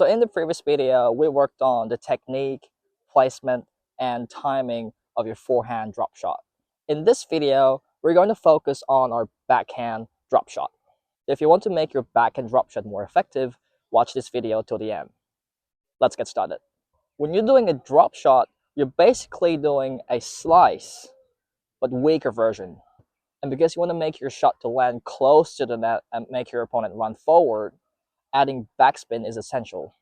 So in the previous video, we worked on the technique, placement, and timing of your forehand drop shot. In this video, we're going to focus on our backhand drop shot. If you want to make your backhand drop shot more effective, watch this video till the end. Let's get started. When you're doing a drop shot, you're basically doing a slice, but weaker version. And because you want to make your shot to land close to the net and make your opponent run forward, adding backspin is essential.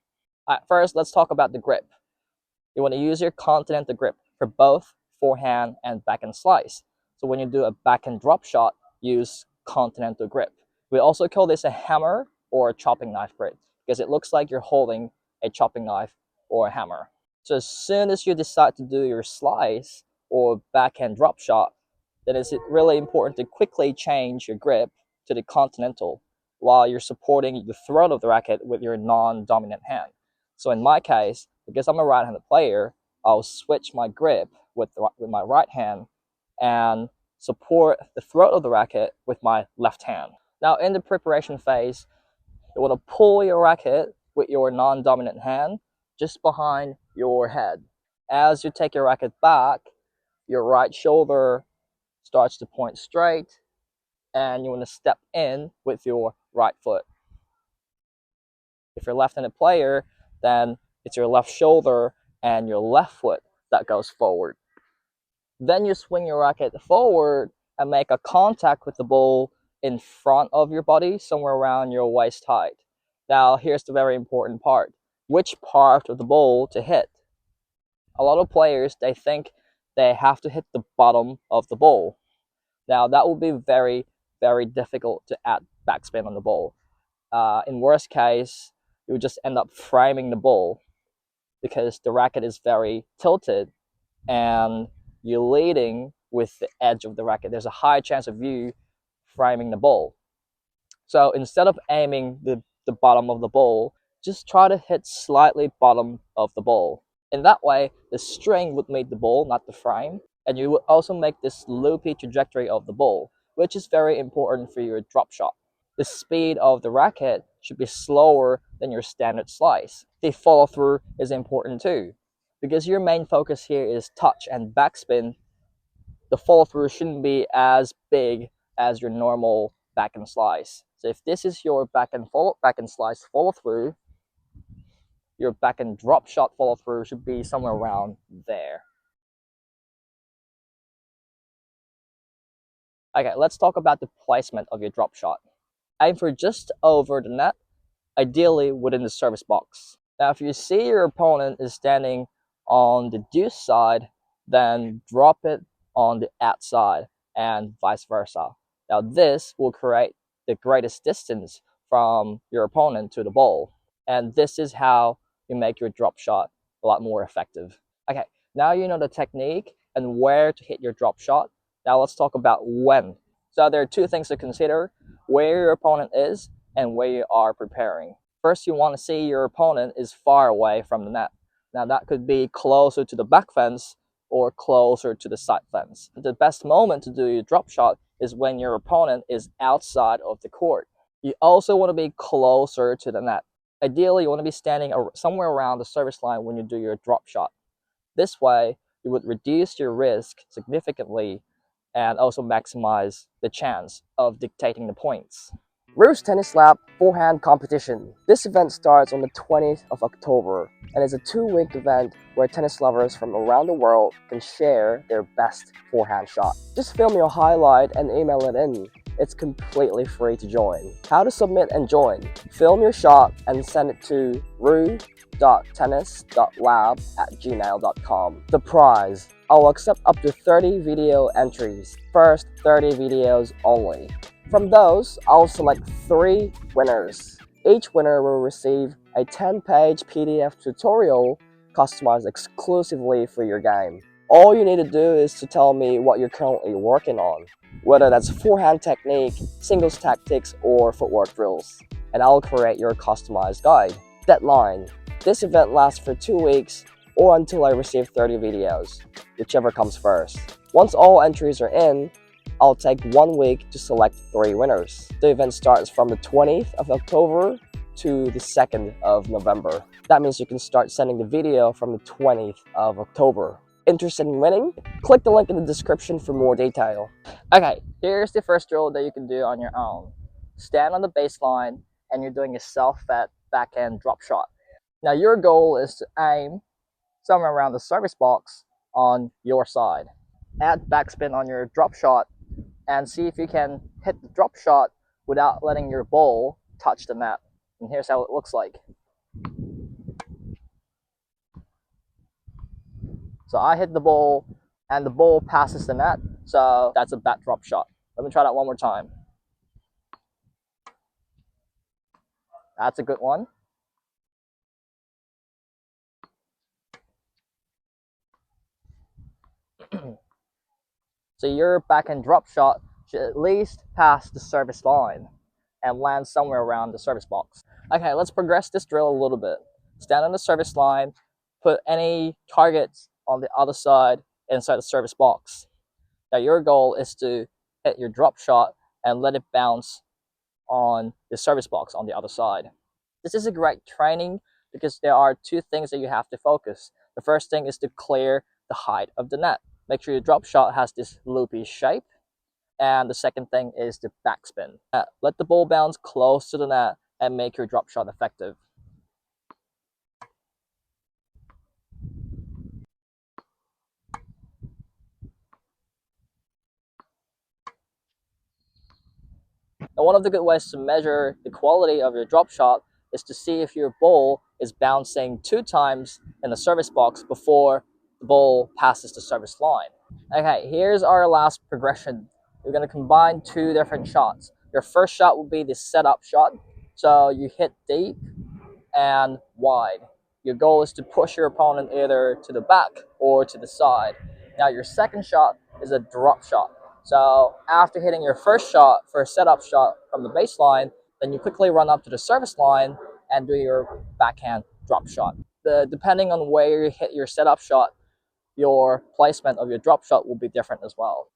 First, let's talk about the grip. You want to use your continental grip for both forehand and backhand slice. So when you do a backhand drop shot, use continental grip. We also call this a hammer or a chopping knife grip because it looks like you're holding a chopping knife or a hammer. So as soon as you decide to do your slice or backhand drop shot, then it's really important to quickly change your grip to the continental while you're supporting the throat of the racket with your non-dominant hand. So in my case, because I'm a right-handed player, I'll switch my grip with my right hand and support the throat of the racket with my left hand. Now in the preparation phase, you want to pull your racket with your non-dominant hand just behind your head. As you take your racket back, your right shoulder starts to point straight and you want to step in with your right foot. If you're a left-handed player, then it's your left shoulder and your left foot that goes forward. Then you swing your racket forward and make a contact with the ball in front of your body, somewhere around your waist height. Now, here's the very important part. Which part of the ball to hit? A lot of players, they think they have to hit the bottom of the ball. Now, that would be very, very difficult to add backspin on the ball. In worst case, you would just end up framing the ball because the racket is very tilted and you're leading with the edge of the racket. There's a high chance of you framing the ball. So instead of aiming the bottom of the ball, just try to hit slightly bottom of the ball. In that way, the string would meet the ball, not the frame, and you would also make this loopy trajectory of the ball, which is very important for your drop shot. The speed of the racket should be slower than your standard slice. The follow through is important too. Because your main focus here is touch and backspin, the follow through shouldn't be as big as your normal backhand slice. So if this is your backhand slice follow through, your backhand drop shot follow through should be somewhere around there. Okay, let's talk about the placement of your drop shot. Aim for just over the net, ideally within the service box. Now, if you see your opponent is standing on the deuce side, then drop it on the outside and vice versa. Now, this will create the greatest distance from your opponent to the ball. And this is how you make your drop shot a lot more effective. Okay, now you know the technique and where to hit your drop shot. Now let's talk about when. So there are two things to consider: where your opponent is and where you are preparing. First, you want to see your opponent is far away from the net. Now that could be closer to the back fence or closer to the side fence. The best moment to do your drop shot is when your opponent is outside of the court. You also want to be closer to the net. Ideally, you want to be standing somewhere around the service line when you do your drop shot. This way, you would reduce your risk significantly and also maximize the chance of dictating the points. Roost Tennis Lab Forehand Competition. This event starts on the 20th of October and is a 2-week event where tennis lovers from around the world can share their best forehand shot. Just film your highlight and email it in. It's completely free to join. How to submit and join? Film your shot and send it to roo.tennis.lab@gmail.com. The prize. I'll accept up to 30 video entries. First 30 videos only. From those, I'll select 3 winners. Each winner will receive a 10-page PDF tutorial customized exclusively for your game. All you need to do is to tell me what you're currently working on, whether that's forehand technique, singles tactics, or footwork drills, and I'll create your customized guide. Deadline. This event lasts for 2 weeks or until I receive 30 videos, whichever comes first. Once all entries are in, I'll take 1 week to select 3 winners. The event starts from the 20th of October to the 2nd of November. That means you can start sending the video from the 20th of October. Interested in winning? Click the link in the description for more detail. Okay, here's the first drill that you can do on your own. Stand on the baseline and you're doing a self-fed backhand drop shot. Now your goal is to aim somewhere around the service box on your side. Add backspin on your drop shot and see if you can hit the drop shot without letting your ball touch the net. And here's how it looks like. So I hit the ball and the ball passes the net, so that's a bad drop shot. Let me try that one more time. That's a good one. So your backhand drop shot should at least pass the service line and land somewhere around the service box. Okay, let's progress this drill a little bit. Stand on the service line, put any targets on the other side inside the service box. Now your goal is to hit your drop shot and let it bounce on the service box on the other side. This is a great training because there are two things that you have to focus. The first thing is to clear the height of the net. Make sure your drop shot has this loopy shape. And the second thing is the backspin. Let the ball bounce close to the net and make your drop shot effective. And one of the good ways to measure the quality of your drop shot is to see if your ball is bouncing 2 times in the service box before the ball passes the service line. Okay, here's our last progression. We're going to combine 2 different shots. Your first shot will be the setup shot. So you hit deep and wide. Your goal is to push your opponent either to the back or to the side. Now your second shot is a drop shot. So after hitting your first shot for a setup shot from the baseline, then you quickly run up to the service line and do your backhand drop shot. Depending on where you hit your setup shot, your placement of your drop shot will be different as well.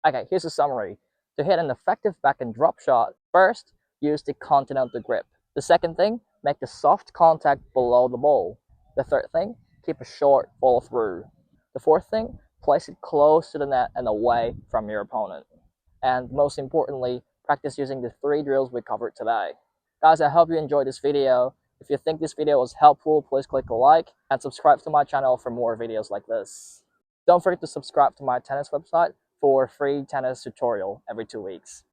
Okay, here's a summary. To hit an effective backhand drop shot, first, use the continental grip. The second thing, make the soft contact below the ball. The third thing, keep a short follow through. The fourth thing, place it close to the net and away from your opponent. And most importantly, practice using the 3 drills we covered today. Guys, I hope you enjoyed this video. If you think this video was helpful, please click a like and subscribe to my channel for more videos like this. Don't forget to subscribe to my tennis website for a free tennis tutorial every 2 weeks.